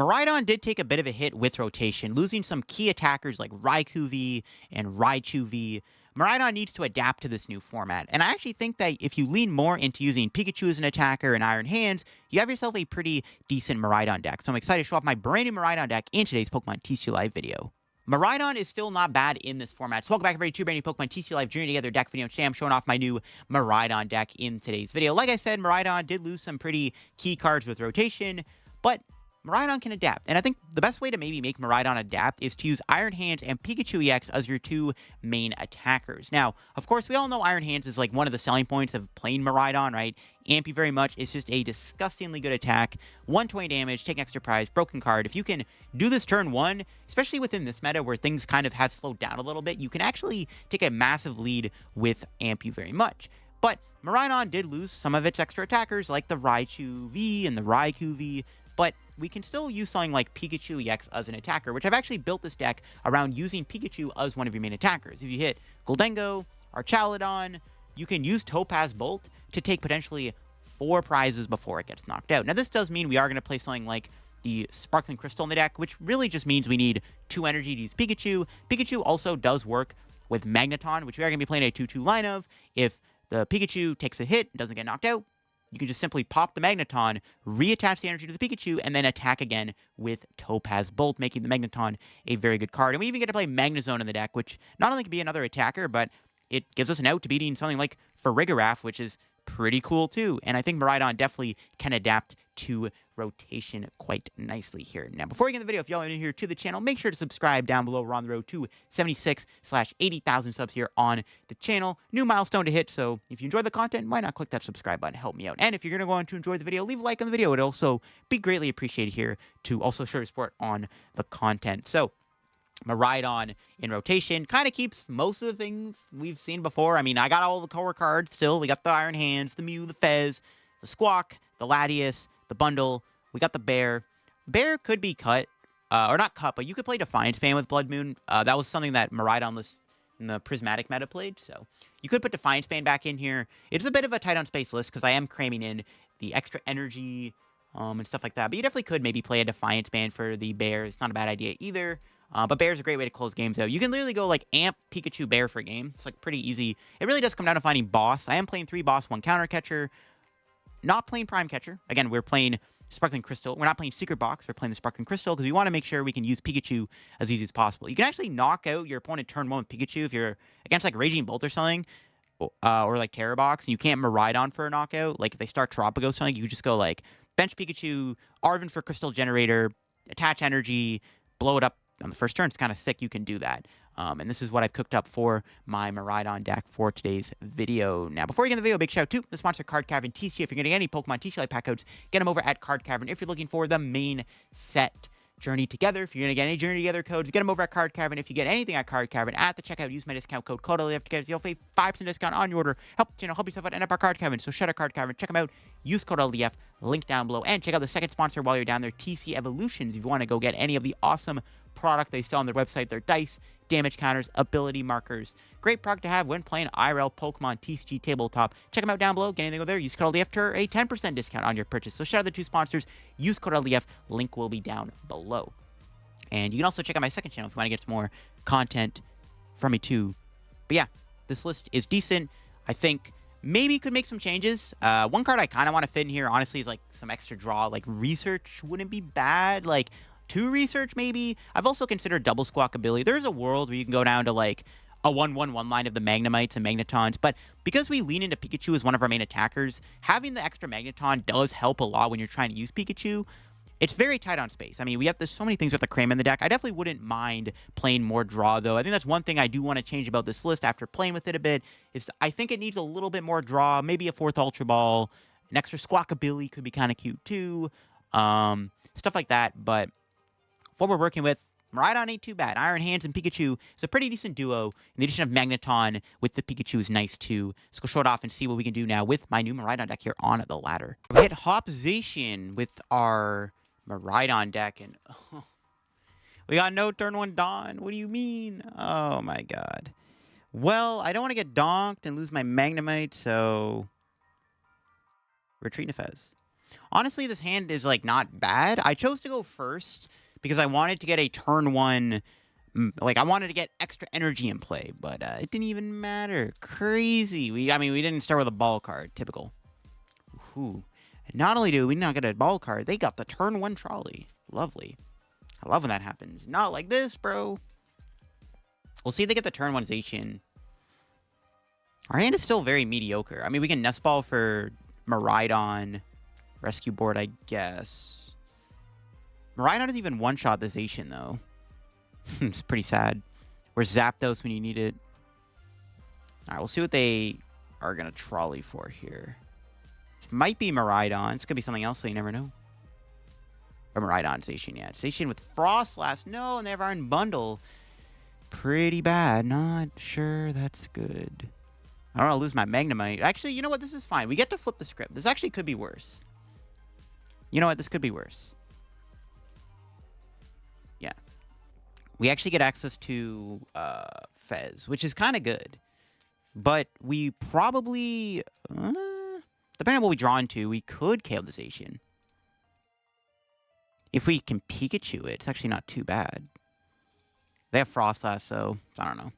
Miraidon did take a bit of a hit with rotation, losing some key attackers like Raikou V and Raichu V. Miraidon needs to adapt to this new format, and I actually think that if you lean more into using Pikachu as an attacker and Iron Hands, you have yourself a pretty decent Miraidon deck. So I'm excited to show off my brand new Miraidon deck in today's Pokemon TCG Live video. Miraidon is still not bad in this format. So welcome back everybody to a brand new Pokemon TCG Live Journey Together deck video. Today I'm showing off my new Miraidon deck in today's video. Like I said, Miraidon did lose some pretty key cards with rotation, but Miraidon can adapt, and I think the best way to maybe make Miraidon adapt is to use Iron Hands and Pikachu EX as your two main attackers. Now, of course, we all know Iron Hands is like one of the selling points of playing Miraidon, right? Amp you very much. It's just a disgustingly good attack. 120 damage, take an extra prize, broken card. If you can do this turn one, especially within this meta where things kind of have slowed down a little bit, you can actually take a massive lead with Amp you very much. But Miraidon did lose some of its extra attackers like the Raichu V and the Raikou V, but we can still use something like Pikachu EX as an attacker, which I've actually built this deck around using Pikachu as one of your main attackers. If you hit Goldengo or Chaladon, you can use Topaz Bolt to take potentially 4 prizes before it gets knocked out. Now, this does mean we are going to play something like the Sparkling Crystal in the deck, which really just means we need 2 energy to use Pikachu. Pikachu also does work with Magneton, which we are going to be playing a 2-2 line of. If the Pikachu takes a hit and doesn't get knocked out, you can just simply pop the Magneton, reattach the energy to the Pikachu, and then attack again with Topaz Bolt, making the Magneton a very good card. And we even get to play Magnezone in the deck, which not only can be another attacker, but it gives us an out to beating something like Farigiraf, which is pretty cool too. And I think Miraidon definitely can adapt to rotation quite nicely here. Now, before we get into the video, if y'all are new here to the channel, make sure to subscribe down below. We're on the road to 76/80,000 subs here on the channel. New milestone to hit, so if you enjoy the content, why not click that subscribe button? Help me out. And if you're going to go on to enjoy the video, leave a like on the video. It would also be greatly appreciated here to also show your support on the content. So, Miraidon in rotation kind of keeps most of the things we've seen before. I mean, I got all the core cards still. We got the Iron Hands, the Mew, the Fez, the Squawk, the Latias, the Bundle. We got the Bear. Bear could be cut, or not cut, but you could play Defiance Band with Bloodmoon. That was something that Miraidon list in the Prismatic meta played, so you could put Defiance Band back in here. It's a bit of a tight on space list because I am cramming in the extra energy and stuff like that, but you definitely could maybe play a Defiance Band for the Bear. It's not a bad idea either. But Bear's a great way to close games out. You can literally go like Amp, Pikachu, Bear for a game. It's like pretty easy. It really does come down to finding boss. I am playing 3 boss, 1 counter catcher. Not playing Prime Catcher. Again, we're playing Sparkling Crystal. We're not playing Secret Box. We're playing the Sparkling Crystal because we want to make sure we can use Pikachu as easy as possible. You can actually knock out your opponent turn 1 with Pikachu if you're against like Raging Bolt or something, or like Terror Box, and you can't Miraidon for a knockout. Like if they start Tropico or something, you just go like bench Pikachu, Arven for Crystal Generator, attach energy, blow it up on the first turn. It's kind of sick. You can do that. And this is what I've cooked up for my Miraidon deck for today's video. Now, before we get into the video, big shout out to the sponsor, Card Cavern TCG. If you're getting any Pokemon TCG Live pack codes, get them over at Card Cavern. If you're looking for the main set Journey Together, if you're going to get any Journey Together codes, get them over at Card Cavern. If you get anything at Card Cavern, at the checkout, use my discount code CODELIF to get a 5% discount on your order. Help yourself out and up our Card Cavern. So shout out Card Cavern. Check them out. Use code LDF. Link down below. And check out the second sponsor while you're down there, TC Evolutions. If you want to go get any of the awesome product they sell on their website, their dice, damage counters, ability markers. Great product to have when playing IRL Pokemon TCG Tabletop. Check them out down below. Get anything over there. Use code LDF to a 10% discount on your purchase. So shout out the 2 sponsors. Use code LDF. Link will be down below. And you can also check out my second channel if you want to get some more content from me too. But yeah, this list is decent. I think maybe could make some changes. One card I kind of want to fit in here, honestly, is like some extra draw. Like Research wouldn't be bad. Like 2 Research maybe. I've also considered double Squawkabilly. There's a world where you can go down to like a 1-1-1 line of the Magnemites and Magnetons, but because we lean into Pikachu as one of our main attackers, having the extra Magneton does help a lot when you're trying to use Pikachu. It's very tight on space. I mean, there's so many things we have to cram in the deck. I definitely wouldn't mind playing more draw, though. I think that's one thing I do want to change about this list after playing with it a bit, is I think it needs a little bit more draw, maybe a 4th Ultra Ball, an extra Squawkabilly could be kind of cute too, stuff like that. But what we're working with, Miraidon ain't too bad. Iron Hands and Pikachu is a pretty decent duo. And the addition of Magneton with the Pikachu is nice too. Let's go show it off and see what we can do now with my new Miraidon deck here on the ladder. We hit Hops-Zation with our Miraidon deck, and we got no turn 1 Dawn. What do you mean? Oh my god. Well, I don't want to get donked and lose my Magnemite, so retreat to Fez. Honestly, this hand is, like, not bad. I chose to go first because I wanted to get a turn 1... Like, I wanted to get extra energy in play, but it didn't even matter. Crazy. I mean, we didn't start with a ball card. Typical. Ooh. Not only do we not get a ball card, they got the turn 1 trolley. Lovely. I love when that happens. Not like this, bro. We'll see if they get the turn 1-zation. Our hand is still very mediocre. I mean, we can Nest Ball for Miraidon. Rescue board, I guess. Miraidon doesn't even one-shot the Zation, though. It's pretty sad. Or Zapdos when you need it. Alright, we'll see what they are going to trolley for here. This might be Miraidon. It's going to be something else, so you never know. Or Miraidon, Zation, yeah. Zation with Frostlass. No, and they have Iron Bundle. Pretty bad. Not sure that's good. I don't want to lose my Magnemite. Actually, you know what? This is fine. We get to flip the script. This actually could be worse. You know what? This could be worse. Yeah. We actually get access to Fez, which is kind of good. But we probably, depending on what we draw into, we could KO the Zation. If we can Pikachu it, it's actually not too bad. They have Frostlass, so I don't know.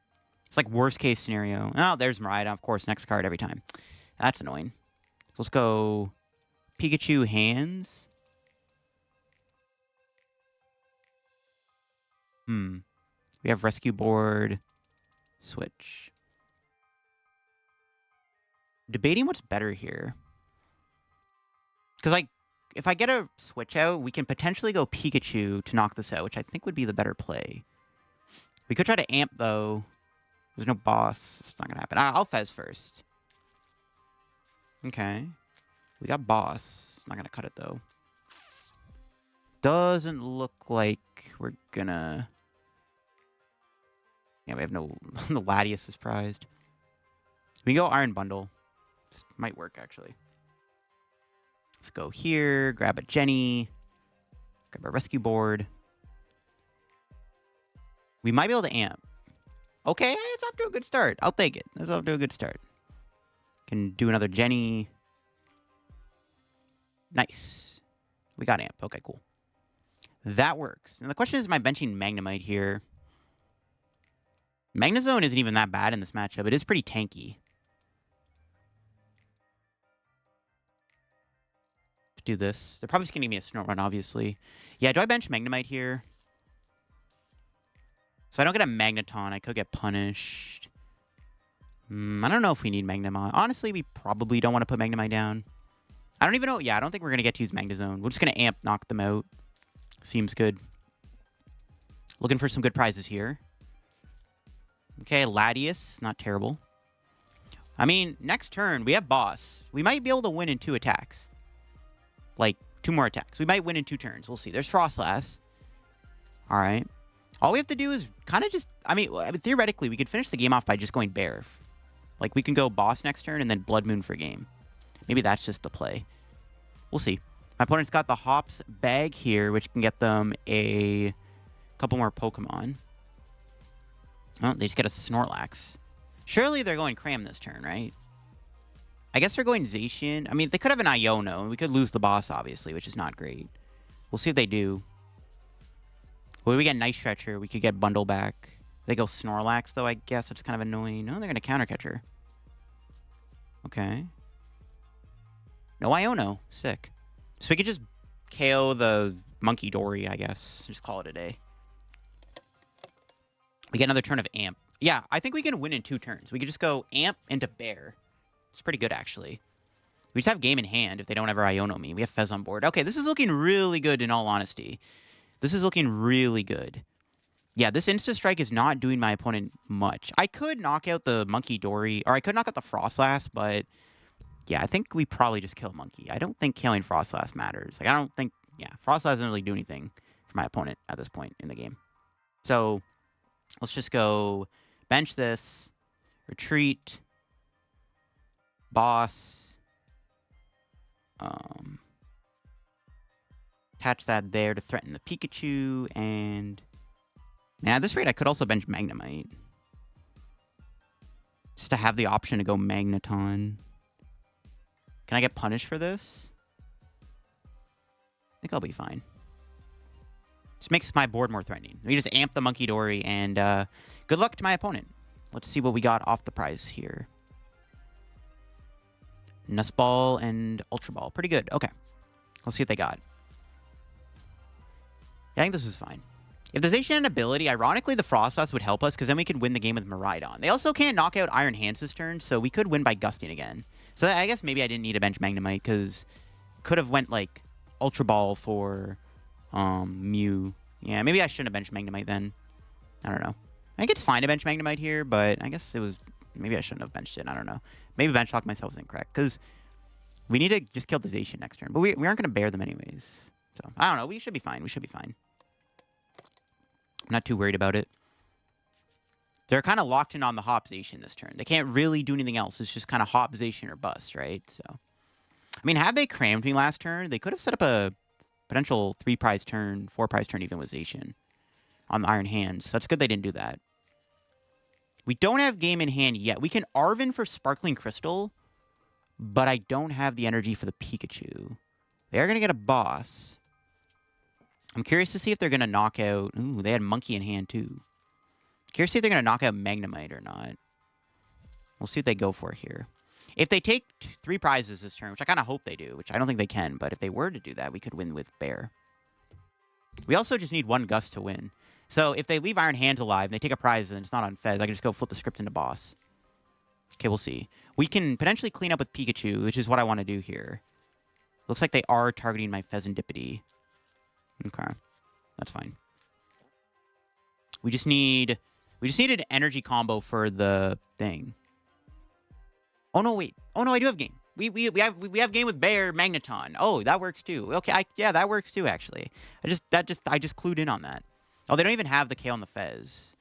It's like worst case scenario. Oh, there's Miraidon, of course. Next card every time. That's annoying. So let's go Pikachu hands. We have rescue board. Switch. Debating what's better here. Because, like, if I get a switch out, we can potentially go Pikachu to knock this out, which I think would be the better play. We could try to amp, though. There's no boss. It's not going to happen. I'll Fez first. Okay. We got boss. It's not going to cut it, though. Doesn't look like we're going to... Yeah, we have no... The Latias is prized. We can go Iron Bundle. This might work, actually. Let's go here. Grab a Jenny. Grab a rescue board. We might be able to amp. Okay, it's off to a good start. I'll take it. It's off to a good start. Can do another Jenny. Nice. We got amp. Okay, cool. That works. And the question is, am I benching Magnemite here? Magnezone isn't even that bad in this matchup. It is pretty tanky. Let's do this. They're probably just going to give me a Snort Run, obviously. Yeah, do I bench Magnemite here? So I don't get a Magneton. I could get punished. I don't know if we need Magnemite. Honestly, we probably don't want to put Magnemite down. I don't even know. Yeah, I don't think we're going to get to use Magnezone. We're just going to amp, knock them out. Seems good. Looking for some good prizes here. Okay, Latias. Not terrible. I mean, next turn, we have boss. We might be able to win in 2 attacks. Like, 2 more attacks. We might win in 2 turns. We'll see. There's Frostlass. All right. All we have to do is kind of just... I mean, theoretically, we could finish the game off by just going Bear. Like, we can go boss next turn and then Blood Moon for game. Maybe that's just the play. We'll see. My opponent's got the Hops bag here, which can get them a couple more Pokemon. Oh, they just get a Snorlax. Surely they're going Cram this turn, right? I guess they're going Zation. I mean, they could have an Iono. We could lose the boss, obviously, which is not great. We'll see if they do. Well, we get Night Stretcher. We could get Bundle back. They go Snorlax, though, I guess. It's kind of annoying. No, they're going to Counter Catcher. Okay. No Iono. Sick. So we could just KO the Monkey Dory, I guess. Just call it a day. We get another turn of Amp. Yeah, I think we can win in 2 turns. We could just go Amp into Bear. It's pretty good, actually. We just have game in hand if they don't ever Iono me. We have Fez on board. Okay, this is looking really good, in all honesty. This is looking really good. Yeah, this Insta-Strike is not doing my opponent much. I could knock out the Monkey Dory, or I could knock out the Frostlass, but yeah, I think we probably just kill Monkey. I don't think killing Frostlass matters. Like, I don't think, yeah, Frostlass doesn't really do anything for my opponent at this point in the game. So, let's just go bench this, retreat, boss, attach that there to threaten the Pikachu, and man, at this rate, I could also bench Magnemite. Just to have the option to go Magneton. Can I get punished for this? think I'll be fine. Just makes my board more threatening. We just amp the Monkey Dory, and good luck to my opponent. Let's see what we got off the prize here. Nest Ball and Ultra Ball. Pretty good. Okay. Let's see what they got. Yeah, I think this is fine. If the Zation had an ability, ironically, the Frostless would help us, because then we could win the game with Miraidon. They also can't knock out Iron Hands this turn, so we could win by Gusting again. So I guess maybe I didn't need a bench Magnemite, because could have went, like, Ultra Ball for Mew. Yeah, maybe I shouldn't have benched Magnemite then. I don't know. I think it's fine to bench Magnemite here, but I guess it was... Maybe I shouldn't have benched it. I don't know. Maybe bench lock myself was incorrect, because we need to just kill the Zation next turn. But we aren't going to bear them anyways. So, I don't know. We should be fine. We should be fine. I'm not too worried about it. They're kind of locked in on the Hops-Zation this turn. They can't really do anything else. It's just kind of Hops-Zation or bust, right? So, I mean, had they crammed me last turn, they could have set up a potential 3-prize turn, 4-prize turn even with Zation on the Iron Hands. So, that's good they didn't do that. We don't have game in hand yet. We can Arven for Sparkling Crystal, but I don't have the energy for the Pikachu. They are going to get a boss. I'm curious to see if they're going to knock out... Ooh, they had Monkey in hand, too. Curious to see if they're going to knock out Magnemite or not. We'll see what they go for here. If they take 3 prizes this turn, which I kind of hope they do, which I don't think they can, but if they were to do that, we could win with Bear. We also just need 1 Gust to win. So if they leave Iron Hands alive and they take a prize and it's not on Fez, I can just go flip the script into boss. Okay, we'll see. We can potentially clean up with Pikachu, which is what I want to do here. Looks like they are targeting my Fezandipiti. Okay, that's fine. We just need an energy combo for the thing. Oh no, wait. Oh no, I do have game. We have game with Bear Magneton. Oh, that works too. Okay, yeah, that works too actually. I just clued in on that. Oh, they don't even have the K on the Fez.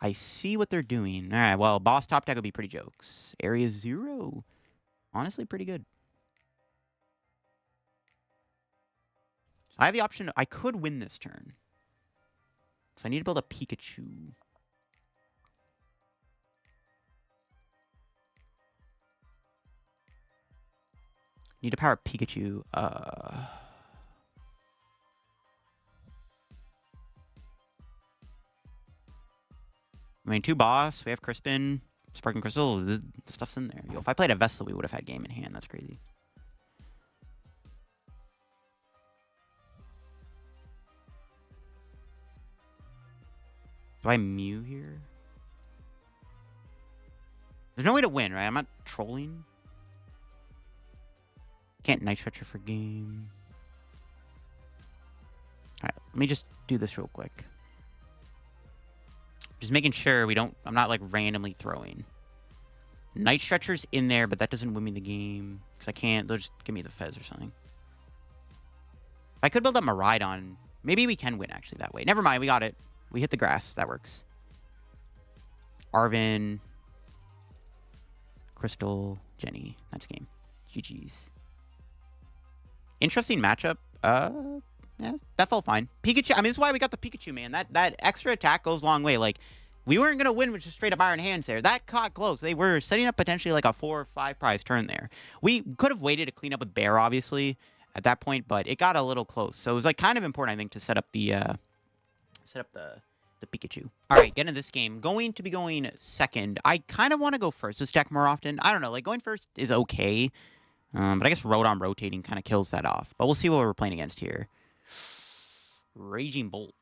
I see what they're doing. All right, well, boss top deck would be pretty jokes. Area 0. Honestly, pretty good. I have the option. I could win this turn. So I need to build a Pikachu. Need to power Pikachu. I mean, 2 boss. We have Crispin, Sparkling Crystal. The stuff's in there. Yo, if I played a Vessel, we would have had game in hand. That's crazy. Do I Mew here? There's no way to win, right? I'm not trolling. Can't Night Stretcher for game. Alright, let me just do this real quick. Just making sure we don't... I'm not, like, randomly throwing. Night Stretcher's in there, but that doesn't win me the game. Because I can't... They'll just give me the Fez or something. If I could build up Miraidon, maybe we can win, actually, that way. Never mind, we got it. We hit the grass. That works. Arven. Crystal. Jenny. That's game. GG's. Interesting matchup. Yeah, that felt fine. Pikachu, I mean, this is why we got the Pikachu, man. That extra attack goes a long way. Like, we weren't going to win with just straight up Iron Hands there. That caught close. They were setting up potentially like a 4 or 5 prize turn there. We could have waited to clean up with Bear, obviously, at that point, but it got a little close. So it was like kind of important, I think, to set up the Pikachu. All right, getting into this game. Going to be going second. I kind of want to go first this deck more often. I don't know. Like, going first is okay. But I guess Rotom rotating kind of kills that off. But we'll see what we're playing against here. Raging Bolt.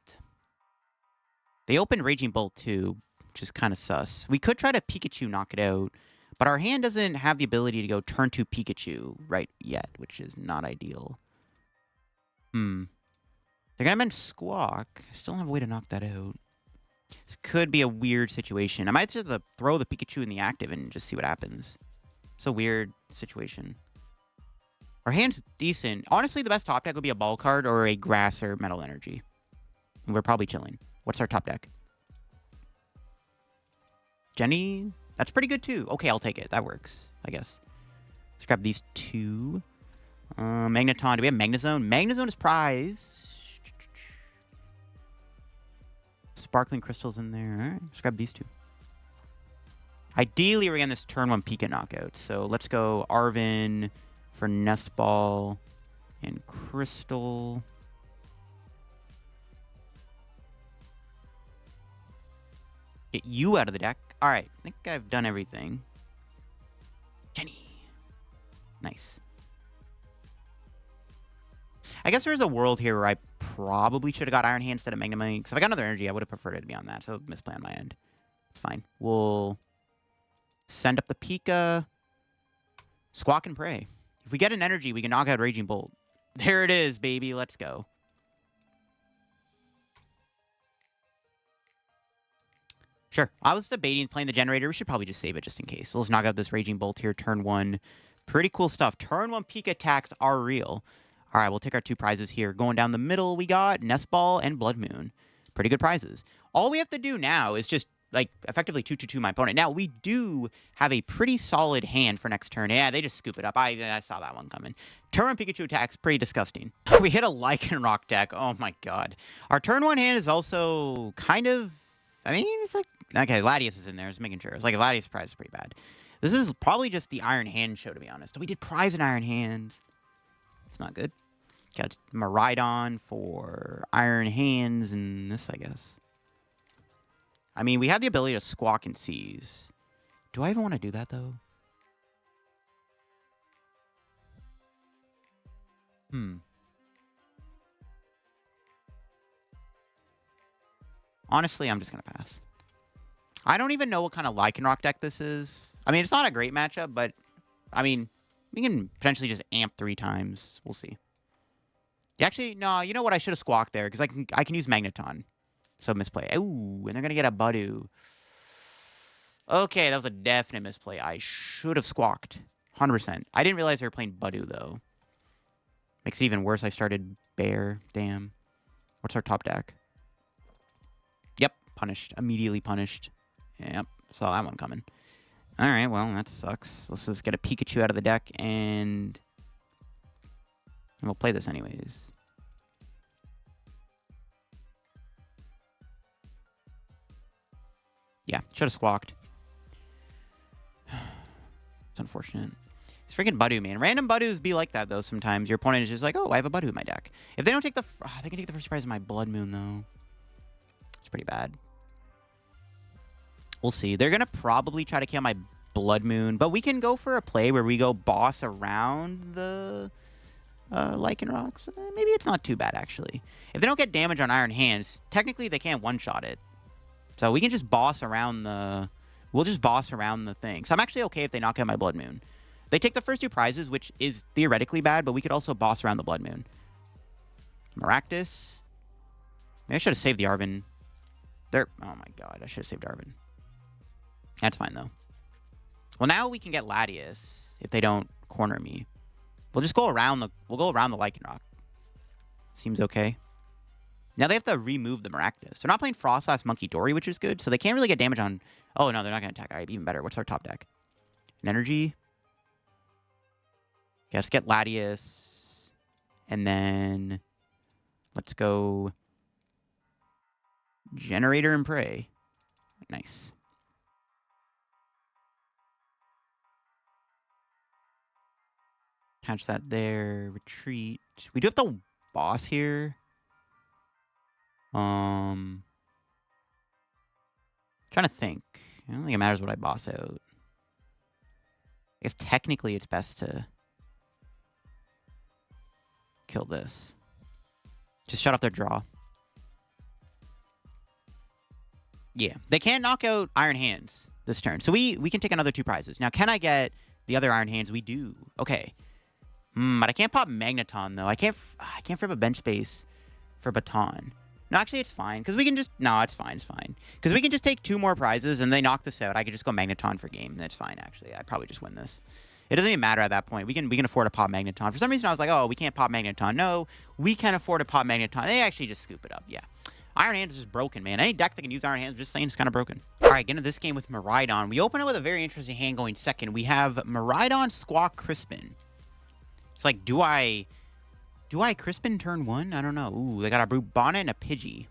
They opened Raging Bolt too, which is kind of sus. We could try to Pikachu knock it out, but our hand doesn't have the ability to go turn 2 Pikachu right yet, which is not ideal. They're going to bench Squawk. I still don't have a way to knock that out. This could be a weird situation. I might just have to throw the Pikachu in the active and just see what happens. It's a weird situation. Our hand's decent. Honestly, the best top deck would be a Ball card or a Grass or Metal Energy. And we're probably chilling. What's our top deck? Jenny? That's pretty good, too. Okay, I'll take it. That works, I guess. Let's grab these 2. Magneton. Do we have Magnezone? Magnezone is prize. Sparkling Crystal's in there. All right, let's grab these 2. Ideally, we're getting this turn 1 Pika knockout. So let's go Arven for Nest Ball And Crystal. Get you out of the deck. All right, I think I've done everything. Jenny. Nice. I guess there's a world here where I probably should have got Iron Hand instead of Magnemite. Because if I got another energy, I would have preferred it to be on that. So misplay on my end. It's fine. We'll send up the Pika. Squawk and pray. If we get an energy, we can knock out Raging Bolt. There it is, baby. Let's go. Sure. I was debating playing the generator. We should probably just save it just in case. So let's knock out this Raging Bolt here. Turn 1. Pretty cool stuff. Turn 1 Pika attacks are real. All right, we'll take our 2 prizes here. Going down the middle, we got Nest Ball and Bloodmoon. Pretty good prizes. All we have to do now is just, like, effectively 2-2-2 my opponent. Now, we do have a pretty solid hand for next turn. Yeah, they just scoop it up. I saw that one coming. Turn 1 Pikachu attacks, pretty disgusting. We hit a Lycanroc deck. Oh, my God. Our turn 1 hand is also kind of... I mean, it's like... Okay, Latias is in there. Just making sure. It's like Latias' prize is pretty bad. This is probably just the Iron Hand show, to be honest. We did prize an Iron Hand. It's not good. Got Miraidon for Iron Hands and this, I guess. I mean, we have the ability to Squawk and Seize. Do I even want to do that, though? Honestly, I'm just going to pass. I don't even know what kind of Lycanroc deck this is. I mean, it's not a great matchup, but, I mean, we can potentially just amp 3 times. We'll see. Actually, no, you know what? I should have squawked there, because I can use Magneton. So misplay. Ooh, and they're going to get a Budu. Okay, that was a definite misplay. I should have squawked. 100%. I didn't realize they were playing Budu, though. Makes it even worse. I started Bear. Damn. What's our top deck? Yep, punished. Immediately punished. Yep, saw that one coming. All right, well, that sucks. Let's just get a Pikachu out of the deck, and we'll play this anyways. Yeah, should have squawked. It's unfortunate. It's freaking Budu, man. Random Budus be like that, though, sometimes. Your opponent is just like, oh, I have a Budu in my deck. If they don't take the... they can take the first prize of my Bloodmoon, though. It's pretty bad. We'll see. They're going to probably try to kill my Bloodmoon, but we can go for a play where we go boss around the Lycanrocs. Maybe it's not too bad, actually. If they don't get damage on Iron Hands, technically they can't one-shot it. So we can just boss around the... We'll just boss around the thing. So I'm actually okay if they knock out my Bloodmoon. They take the first 2 prizes, which is theoretically bad, but we could also boss around the Bloodmoon. Maractus. Maybe I should have saved the Arven. Oh my god, I should have saved Arven. That's fine, though. Well, now we can get Latias if they don't corner me. We'll just go around the... We'll go around the Lycanroc. Seems okay. Now they have to remove the Maractus. They're not playing Frostlass Monkey Dory, which is good, so they can't really get damage on... Oh, no, they're not going to attack. All right, even better. What's our top deck? An energy. Okay, let's get Latias. And then... Let's go... Generator and Pray. Nice. Attach that there. Retreat. We do have the boss here. Trying to think. I don't think it matters what I boss out. I guess technically it's best to kill this. Just shut off their draw. Yeah, they can't knock out Iron Hands this turn. So we can take another 2 prizes. Now, can I get the other Iron Hands? We do. Okay. But I can't pop Magneton, though. I can't free up a bench space for Baton. No, actually, it's fine. Because we can just... No, it's fine. It's fine. Because we can just take 2 more prizes, and they knock this out. I could just go Magneton for game. That's fine, actually. I probably just win this. It doesn't even matter at that point. We can afford to pop Magneton. For some reason, I was like, oh, we can't pop Magneton. No, we can afford to pop Magneton. They actually just scoop it up. Yeah. Iron Hands is just broken, man. Any deck that can use Iron Hands, just saying, it's kind of broken. All right, get into this game with Miraidon. We open it with a very interesting hand going second. We have Miraidon, Squawk, Crispin. It's like, do I Crispin turn 1? I don't know. Ooh, they got a Brute Bonnet and a Pidgey.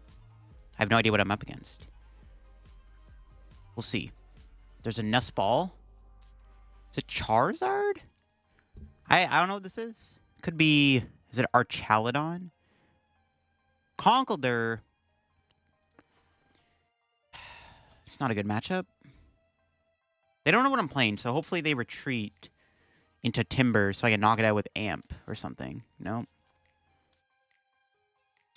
I have no idea what I'm up against. We'll see. There's a Nest Ball. Is it Charizard? I don't know what this is. Could be... Is it Archaludon? Conkeldurr. It's not a good matchup. They don't know what I'm playing, so hopefully they retreat into Timber so I can knock it out with Amp or something. No.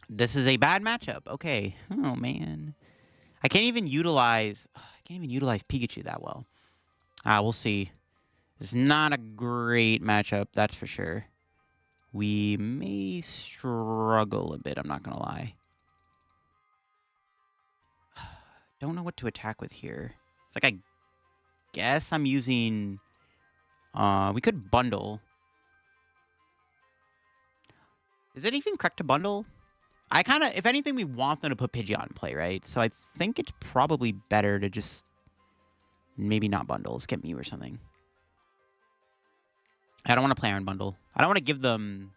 This is a bad matchup. Okay. Oh, man. I can't even utilize Pikachu that well. We'll see. It's not a great matchup, that's for sure. We may struggle a bit, I'm not going to lie. Don't know what to attack with here. It's like I guess I'm using... we could bundle. Is it even correct to bundle? I kind of... If anything, we want them to put Pidgeot in play, right? So I think it's probably better to just... Maybe not bundle. Let's get Mew or something. I don't want to play Iron Bundle. I don't want to give them...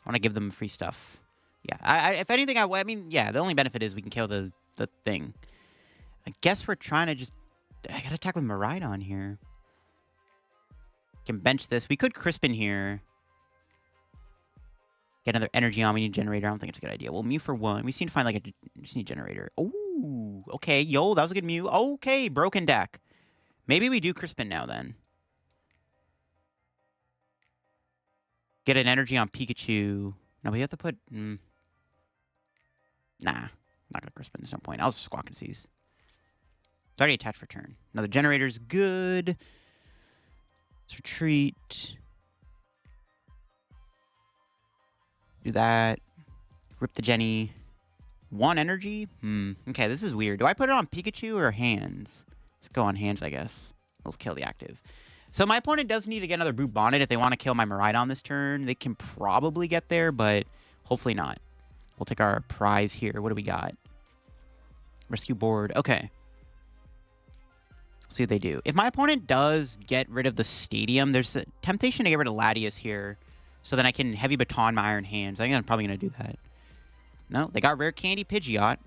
I want to give them free stuff. Yeah. If anything, I mean, yeah, the only benefit is we can kill the thing. I guess we're trying to just... I gotta attack with Miraidon here. Can bench this. We could Crispin here. Get another energy on. We need a generator. I don't think it's a good idea. Well, Mew for one. We seem to find like a... Just need a generator. Ooh. Okay. Yo, that was a good Mew. Okay. Broken deck. Maybe we do Crispin now then. Get an energy on Pikachu. No, we have to put... Nah. Not gonna Crispin. There's no point. I'll just Squawkabilly. It's already attached for turn. Another generator's good. Let's retreat. Do that. Rip the Jenny. One energy? Okay, this is weird. Do I put it on Pikachu or hands? Let's go on hands, I guess. Let's kill the active. So my opponent does need to get another Brute Bonnet if they want to kill my Miraidon this turn. They can probably get there, but hopefully not. We'll take our prize here. What do we got? Rescue board. Okay. See what they do. If my opponent does get rid of the stadium, there's a temptation to get rid of Latias here. So then I can Heavy Baton my Iron Hands. I think I'm probably going to do that. No, they got Rare Candy Pidgeot.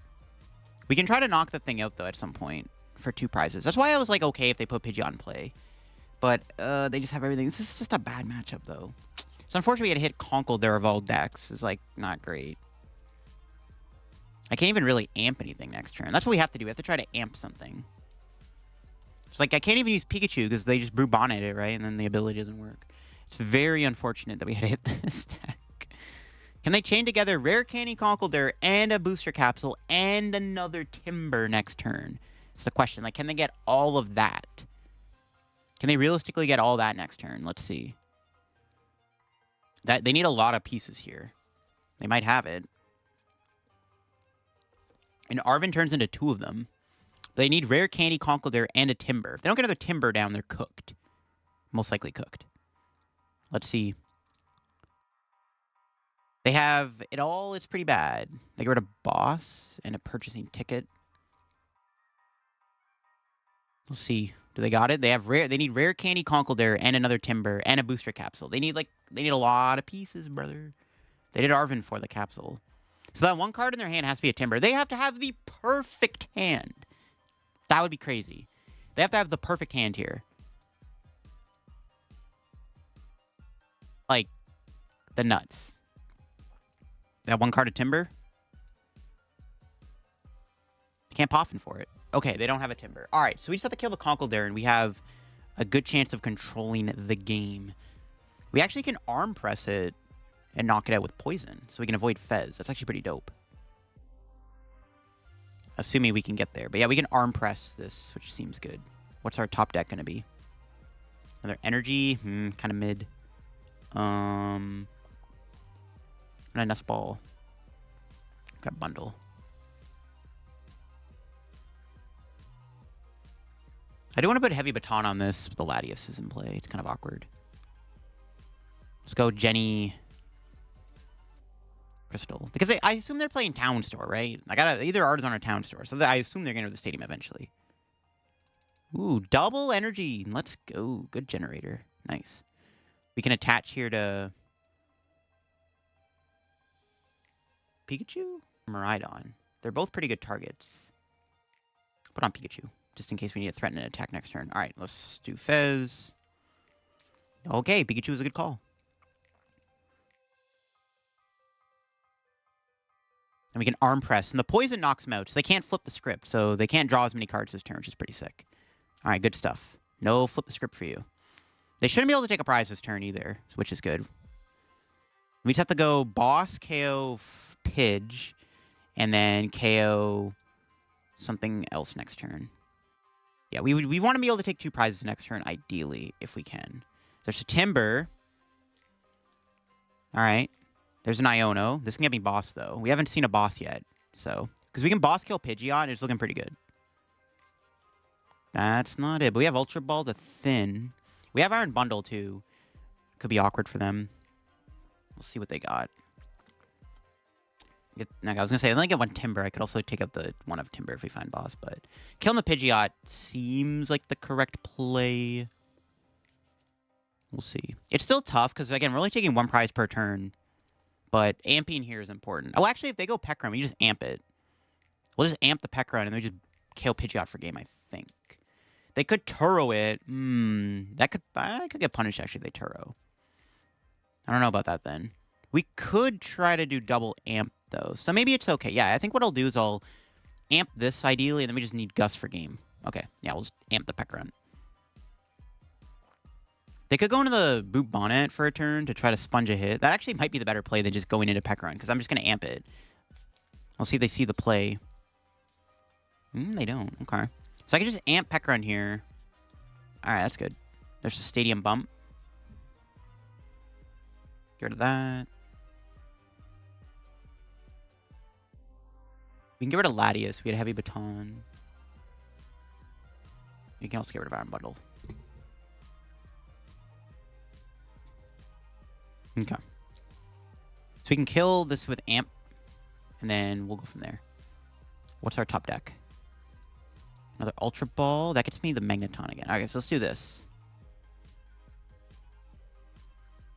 We can try to knock the thing out, though, at some point for 2 prizes. That's why I was like, okay, if they put Pidgeot in play. But they just have everything. This is just a bad matchup, though. So unfortunately, we had to hit Conkeldurr of all decks. It's like, not great. I can't even really amp anything next turn. That's what we have to do. We have to try to amp something. It's like, I can't even use Pikachu because they just Brute Bonnet it, right? And then the ability doesn't work. It's very unfortunate that we had to hit this deck. Can they chain together Rare Candy Conkeldurr and a Booster Capsule and another Timber next turn? It's the question. Like, can they get all of that? Can they realistically get all that next turn? Let's see. They need a lot of pieces here. They might have it. And Arven turns into 2 of them. They need Rare Candy, Conkeldurr, and a Timber. If they don't get another Timber down, they're cooked. Most likely cooked. Let's see. They have it all. It's pretty bad. They get rid of Boss and a purchasing ticket. We'll see. Do they got it? They have They need Rare Candy, Conkeldurr, and another Timber, and a Booster Capsule. They need a lot of pieces, brother. They did Arven for the capsule. So that one card in their hand has to be a Timber. They have to have the perfect hand. That would be crazy. They have to have the perfect hand here. Like, the nuts. That one card of Timber? Can't Poffin for it. Okay, they don't have a Timber. All right, so we just have to kill the Conkeldurr, and we have a good chance of controlling the game. We actually can Arm Press it and knock it out with Poison, so we can avoid Fez. That's actually pretty dope. Assuming we can get there. But yeah, we can Arm Press this, which seems good. What's our top deck going to be? Another Energy? Kind of mid. And a Nest Ball. Got Bundle. I do want to put Heavy Baton on this, but the Latias is in play. It's kind of awkward. Let's go Jenny Crystal. Because I assume they're playing Town Store, right? Either Artisan or Town Store. So I assume they're going to the stadium eventually. Ooh, double energy. Let's go. Good generator. Nice. We can attach here to Pikachu? Miraidon. They're both pretty good targets. Put on Pikachu, just in case we need to threaten an attack next turn. All right, let's do Fez. Okay, Pikachu is a good call. And we can arm press. And the poison knocks them out, so they can't flip the script. So they can't draw as many cards this turn, which is pretty sick. All right, good stuff. No flip the script for you. They shouldn't be able to take a prize this turn either, which is good. We just have to go boss, KO Pidge, and then KO something else next turn. Yeah, we want to be able to take 2 prizes next turn, ideally, if we can. There's a Timber. All right. There's an Iono. This can get me boss, though. We haven't seen a boss yet, so... Because we can boss kill Pidgeot, and it's looking pretty good. That's not it, but we have Ultra Ball to Thin. We have Iron Bundle, too. Could be awkward for them. We'll see what they got. I was going to say, I only get 1 Timber. I could also take out the one of Timber if we find boss, but... Killing the Pidgeot seems like the correct play. We'll see. It's still tough, because, again, we're only taking 1 prize per turn. But amping here is important. Oh, actually, if they go Peck Run, we just amp it. We'll just amp the Peck Run, and then we just kill Pidgeot for game, I think. They could Turo it. I could get punished, actually, if they Turo. I don't know about that, then. We could try to do double amp, though. So maybe it's okay. Yeah, I think what I'll do is I'll amp this, ideally, and then we just need Gus for game. Okay, yeah, we'll just amp the Peck Run. They could go into the Boot Bonnet for a turn to try to sponge a hit. That actually might be the better play than just going into Peck Run, because I'm just going to amp it. I'll see if they see the play. They don't. Okay. So I can just amp Peck Run here. All right, that's good. There's a Stadium Bump. Get rid of that. We can get rid of Latias. We had a Heavy Baton. We can also get rid of Iron Bundle. Okay. So we can kill this with Amp, and then we'll go from there. What's our top deck? Another Ultra Ball. That gets me the Magneton again. Okay, so let's do this.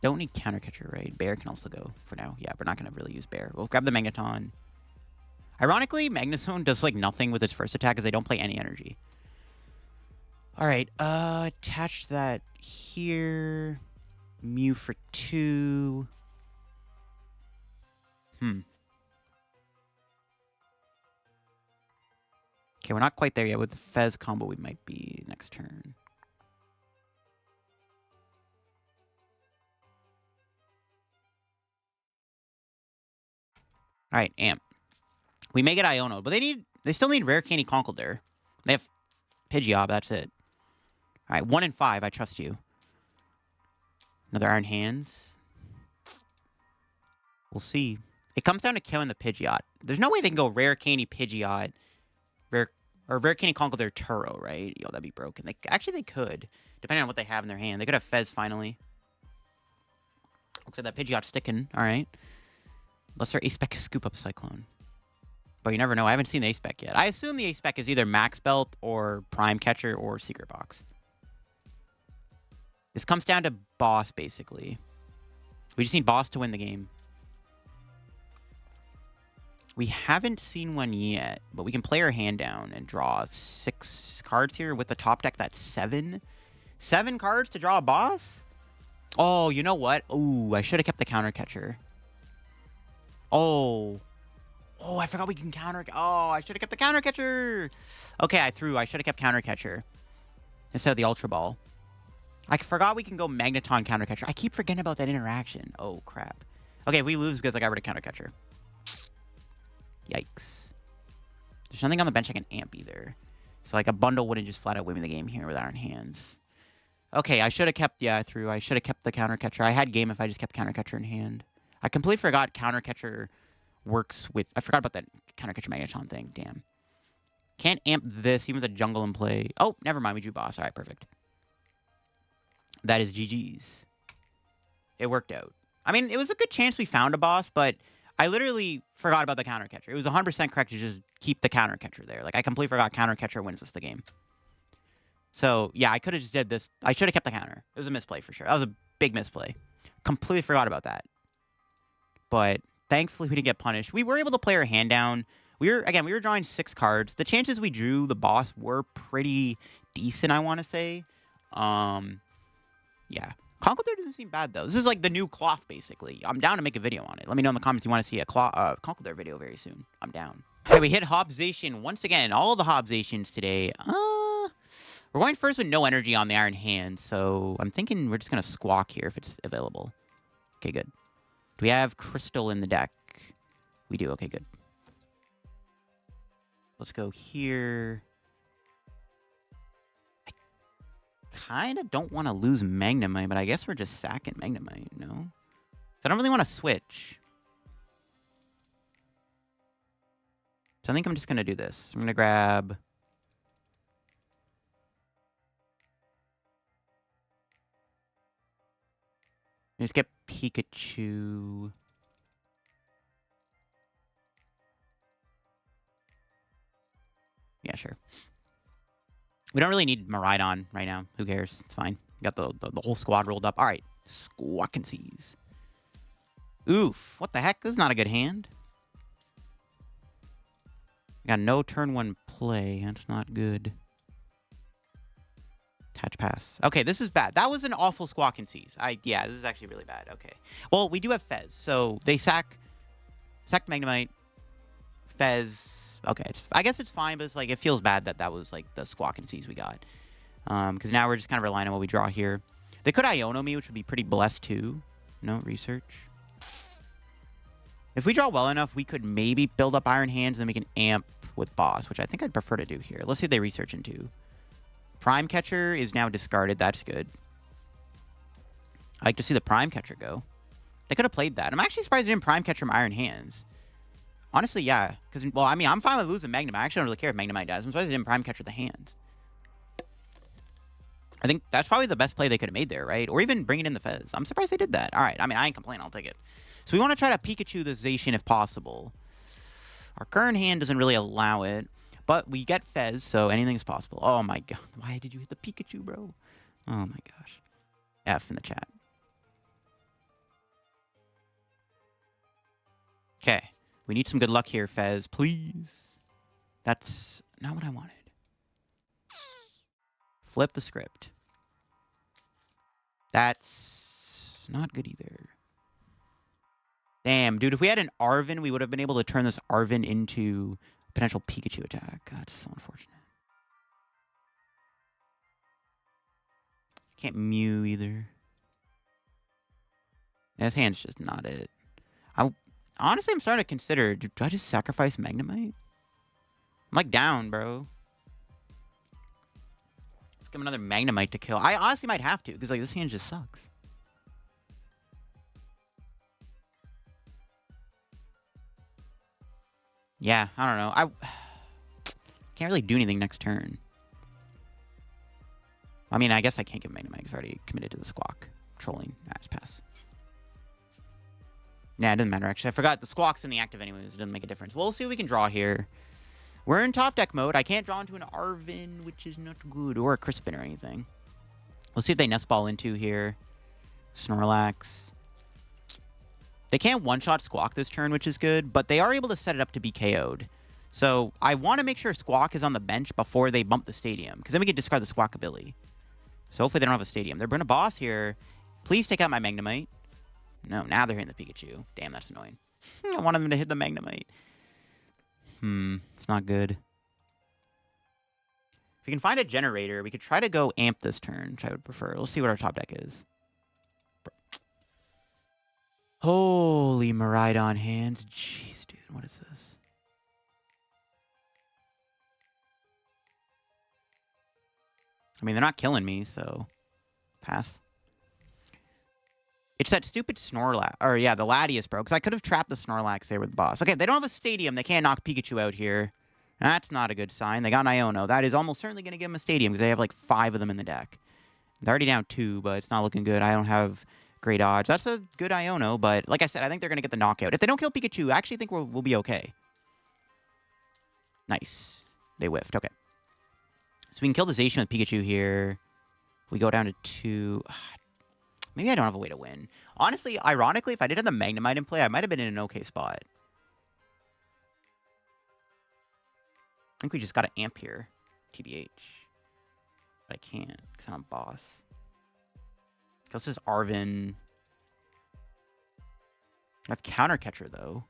Don't need Counter Catcher, right? Bear can also go for now. Yeah, we're not going to really use Bear. We'll grab the Magneton. Ironically, Magnezone does like nothing with its first attack because they don't play any energy. All right, attach that here. Mew for 2. Okay, we're not quite there yet. With the Fez combo, we might be next turn. All right, Amp. We may get Iono, but they still need Rare Candy Conkeldurr. They have Pidgeot, that's it. All right, 1 and 5, I trust you. Another Iron Hands. We'll see. It comes down to killing the Pidgeot. There's no way they can go Rare Candy Pidgeot, Rare Candy Conkeldurr Turo, right? Yo, that'd be broken. Actually, they could, depending on what they have in their hand. They could have Fez finally. Looks like that Pidgeot's sticking. All right. Unless their Ace-Spec can scoop up Cyclone. But you never know. I haven't seen the Ace-Spec yet. I assume the Ace-Spec is either Max Belt or Prime Catcher or Secret Box. This comes down to boss, basically. We just need boss to win the game. We haven't seen one yet, but we can play our hand down and draw 6 cards here. With the top deck, that's 7. 7 cards to draw a boss? Oh, you know what? Ooh, I should have kept the Counter Catcher. Oh, I forgot we can counter. Oh, I should have kept the Counter Catcher. Okay, I should have kept Counter Catcher instead of the Ultra Ball. I forgot we can go Magneton Counter Catcher. I keep forgetting about that interaction. Oh, crap. Okay, we lose because I got rid of Counter Catcher. Yikes. There's nothing on the bench I can amp either. So, like, a bundle wouldn't just flat out win me the game here with Iron Hands. Okay, I should have kept, I should have kept the Counter Catcher. I had game if I just kept Counter Catcher in hand. I completely forgot Counter Catcher works with... I forgot about that Counter Catcher Magneton thing. Damn. Can't amp this, even with a jungle in play. Oh, never mind. We drew boss. All right, perfect. That is GG's. It worked out. I mean, it was a good chance we found a boss, but I literally forgot about the Counter Catcher. It was 100% correct to just keep the Counter Catcher there. Like, I completely forgot Counter Catcher wins us the game. So, yeah, I could have just did this. I should have kept the counter. It was a misplay for sure. That was a big misplay. Completely forgot about that. But thankfully, we didn't get punished. We were able to play our hand down. We were drawing 6 cards. The chances we drew the boss were pretty decent, I want to say. Yeah. Conqueror doesn't seem bad, though. This is like the new cloth, basically. I'm down to make a video on it. Let me know in the comments if you want to see a Conqueror video very soon. I'm down. Okay, we hit Hops-Zation once again. All of the Hops-Zations today. We're going first with no energy on the Iron Hand, so I'm thinking we're just going to Squawk here if it's available. Okay, good. Do we have Crystal in the deck? We do. Okay, good. Let's go here. I kind of don't want to lose Magnemite, but I guess we're just sacking Magnemite, no? I don't really want to switch. So I think I'm just going to do this. I'm going to grab... Just get Pikachu. Yeah, sure. We don't really need Miraidon right now. Who cares? It's fine. We got the whole squad rolled up. All right. Squawkansies. Oof. What the heck? This is not a good hand. We got no turn one play. That's not good. Attach pass. Okay, this is bad. That was an awful Squawkansies. Yeah, this is actually really bad. Okay. Well, we do have Fez, so they sacked Magnemite. Fez. Okay, I guess it's fine, but it's like it feels bad that was like the Squawkansies we got. Because now we're just kind of relying on what we draw here. They could Iono me, which would be pretty blessed too. No research. If we draw well enough, we could maybe build up Iron Hands, and then we can amp with Boss, which I think I'd prefer to do here. Let's see if they research into. Prime Catcher is now discarded. That's good. I like to see the Prime Catcher go. They could have played that. I'm actually surprised they didn't Prime Catcher my Iron Hands. Honestly, yeah. Because, well, I mean, I'm fine with losing Magnemite. I actually don't really care if Magnemite dies. I'm surprised they didn't Prime Catcher the hands. I think that's probably the best play they could have made there, right? Or even bringing in the Fez. I'm surprised they did that. All right. I mean, I ain't complaining. I'll take it. So we want to try to Pikachu the Zation if possible. Our current hand doesn't really allow it. But we get Fez, so anything's possible. Oh my god. Why did you hit the Pikachu, bro? Oh my gosh. F in the chat. Okay. We need some good luck here, Fez. Please. That's not what I wanted. Flip the script. That's not good either. Damn, dude. If we had an Arven, we would have been able to turn this Arven into... potential Pikachu attack. God, it's so unfortunate. Can't Mew either. Yeah, this hand's just not it. Honestly, I'm starting to consider, do I just sacrifice Magnemite? I'm like down, bro. Let's give him another Magnemite to kill. I honestly might have to, because like this hand just sucks. Yeah, I don't know. I can't really do anything next turn. I mean, I guess I can't give Magnemite because I already committed to the Squawk. Trolling. That's pass. Yeah, it doesn't matter, actually. I forgot the Squawk's in the active anyways. It doesn't make a difference. We'll see what we can draw here. We're in top deck mode. I can't draw into an Arven, which is not good. Or a Crispin or anything. We'll see if they Nest Ball into here. Snorlax. They can't one-shot Squawk this turn, which is good, but they are able to set it up to be KO'd. So I want to make sure Squawk is on the bench before they bump the stadium, because then we can discard the Squawkabilly. So hopefully they don't have a stadium. They're going to boss here. Please take out my Magnemite. No, now they're hitting the Pikachu. Damn, that's annoying. I wanted them to hit the Magnemite. It's not good. If we can find a generator, we could try to go amp this turn, which I would prefer. Let's see what our top deck is. Holy Miraidon hands. Jeez, dude. What is this? I mean, they're not killing me, so... pass. It's that stupid Snorlax. Or, yeah, the Latias, bro. Because I could have trapped the Snorlax there with the boss. Okay, they don't have a stadium. They can't knock Pikachu out here. That's not a good sign. They got an Iono. That is almost certainly going to give them a stadium because they have, like, 5 of them in the deck. They're already down 2, but it's not looking good. I don't have... great odds. That's a good Iono, but like I said, I think they're going to get the knockout. If they don't kill Pikachu, I actually think we'll be okay. Nice. They whiffed. Okay. So we can kill the Zation with Pikachu here. We go down to 2. Maybe I don't have a way to win. Honestly, ironically, if I did have the Magnemite in play, I might have been in an okay spot. I think we just got to amp here. TBH. But I can't because I'm a boss. This is Arven. I have Counter Catcher, though.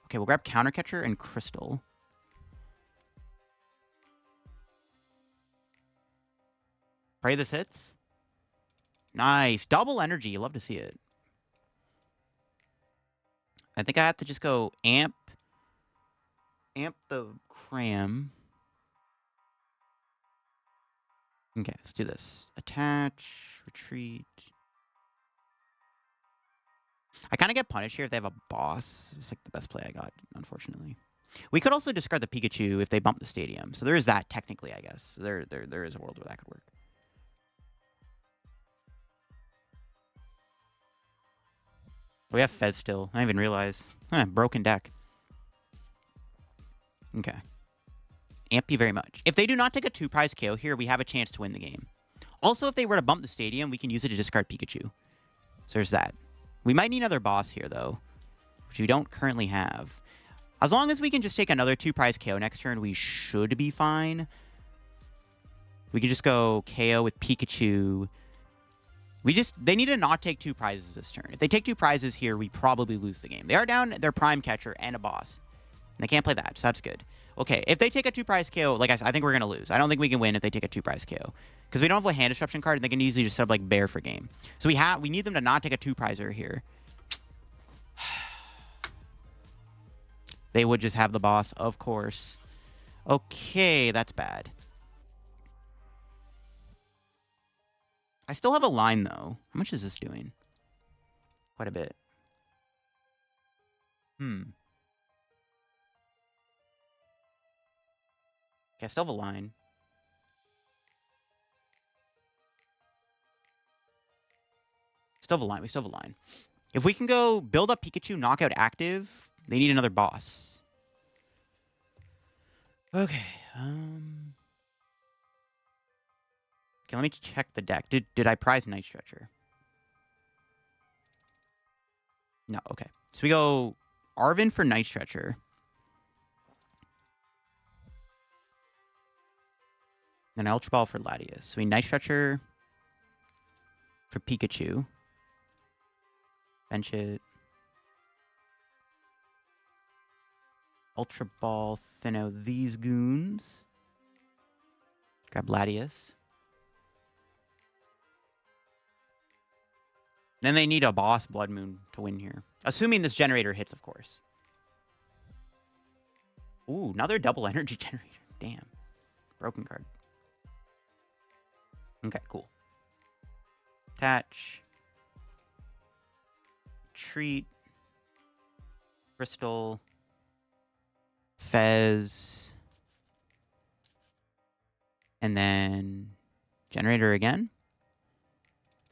Okay, we'll grab Counter Catcher and Crystal. Pray this hits. Nice. Double energy. You love to see it. I think I have to just go amp the cram. Okay, let's do this. Attach, retreat. I kind of get punished here if they have a boss. It's like the best play I got, unfortunately. We could also discard the Pikachu if they bump the stadium. So there is that, technically, I guess. There is a world where that could work. We have Fez still. I didn't even realize. Broken deck. Okay. Amp you very much. If they do not take a 2-prize KO here, we have a chance to win the game. Also, if they were to bump the stadium, we can use it to discard Pikachu. So there's that. We might need another boss here, though, which we don't currently have. As long as we can just take another 2-prize KO next turn, we should be fine. We can just go KO with Pikachu. They need to not take 2 prizes this turn. If they take 2 prizes here, we probably lose the game. They are down their prime catcher and a boss. And they can't play that, so that's good. Okay, if they take a 2-prize KO, like I said, I think we're going to lose. I don't think we can win if they take a 2-prize KO. Because we don't have a hand disruption card, and they can easily just set up like Bear for game. So we need them to not take a 2-prizer here. They would just have the boss, of course. Okay, that's bad. I still have a line, though. How much is this doing? Quite a bit. Okay, I still have a line. Still have a line. We still have a line. If we can go build up Pikachu, knock out active, they need another boss. Okay. Okay, let me check the deck. Did I prize Night Stretcher? No, okay. So we go Arven for Night Stretcher. Then Ultra Ball for Latias. So we Night Stretcher for Pikachu. Bench it. Ultra Ball, thin out these goons. Grab Latias. Then they need a boss Bloodmoon to win here. Assuming this generator hits, of course. Ooh, another double energy generator. Damn. Broken card. Okay, cool. Attach. Treat. Crystal. Fez. And then generator again.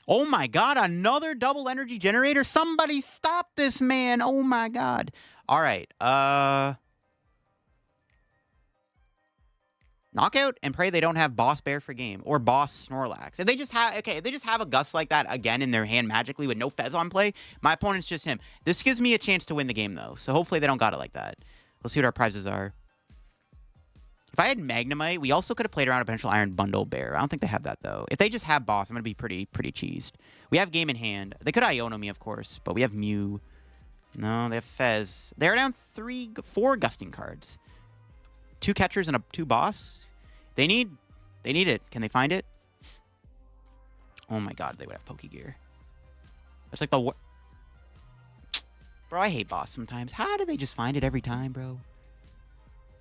Oh my god, another double energy generator? Somebody stop this man. Oh my god. All right. Knockout and pray they don't have Boss Bear for game or Boss Snorlax. If they just have a Gust like that again in their hand magically with no Fez on play, my opponent's just him. This gives me a chance to win the game though. So hopefully they don't got it like that. Let's see what our prizes are. If I had Magnemite, we also could have played around a potential Iron Bundle Bear. I don't think they have that, though. If they just have Boss, I'm going to be pretty cheesed. We have Game in Hand. They could Iono me, of course, but we have Mew. No, they have Fez. They're down 4 Gusting cards. 2 catchers and a 2 boss. They need it. Can they find it? Oh my god, they would have Pokegear. That's like the... Bro, I hate boss sometimes. How do they just find it every time, bro?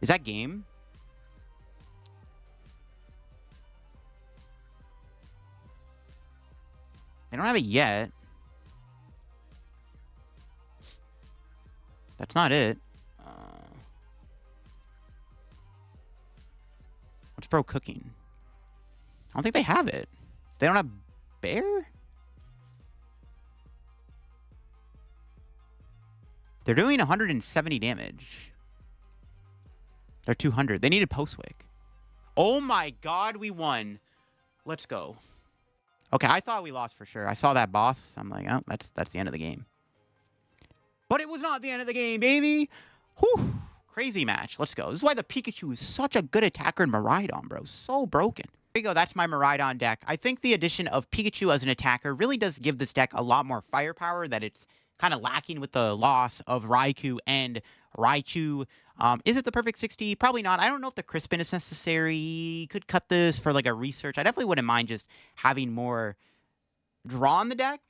Is that game? They don't have it yet. That's not it. What's bro cooking? I don't think they have it. They don't have Bear? They're doing 170 damage. They're 200. They needed Postwick. Oh my god, we won. Let's go. Okay, I thought we lost for sure. I saw that boss. I'm like, oh, that's the end of the game. But it was not the end of the game, baby. Whew. Crazy match. Let's go. This is why the Pikachu is such a good attacker in Miraidon, bro. So broken. There you go, that's my Miraidon deck. I think the addition of Pikachu as an attacker really does give this deck a lot more firepower that it's kind of lacking with the loss of Raikou and Raichu. Is it the perfect 60? Probably not. I don't know if the Crispin is necessary. Could cut this for like a research. I definitely wouldn't mind just having more draw on the deck.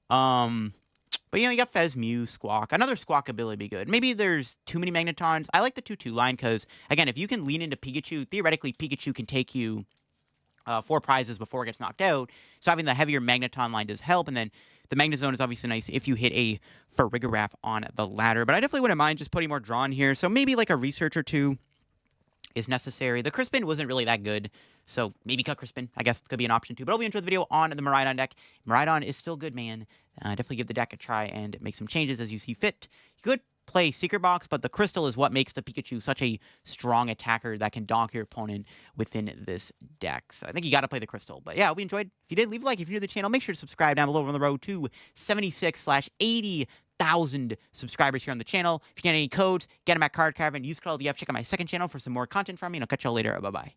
But, you know, you got Fez, Mew, Squawk. Another Squawkabilly would be good. Maybe there's too many Magnetons. I like the 2-2 line because, again, if you can lean into Pikachu, theoretically, Pikachu can take you 4 prizes before it gets knocked out. So having the heavier Magneton line does help. And then the Magnezone is obviously nice if you hit a Farigiraf on the ladder. But I definitely wouldn't mind just putting more draw in here. So maybe like a research or two is necessary. The Crispin wasn't really that good, so maybe cut Crispin, I guess, could be an option too. But I hope you enjoyed the video on the Miraidon deck. Miraidon is still good, man. Definitely give the deck a try and make some changes as you see fit. You could play Secret Box, but the Crystal is what makes the Pikachu such a strong attacker that can donk your opponent within this deck. So I think you got to play the Crystal. But yeah, we enjoyed. If you did, leave a like. If you're new to the channel, make sure to subscribe down below. We're on the road to 76/80,000 subscribers here on the channel. If you get any codes, get them at Card Caravan. Use code LDF. Check out my second channel for some more content from me, and I'll catch y'all later. Bye-bye.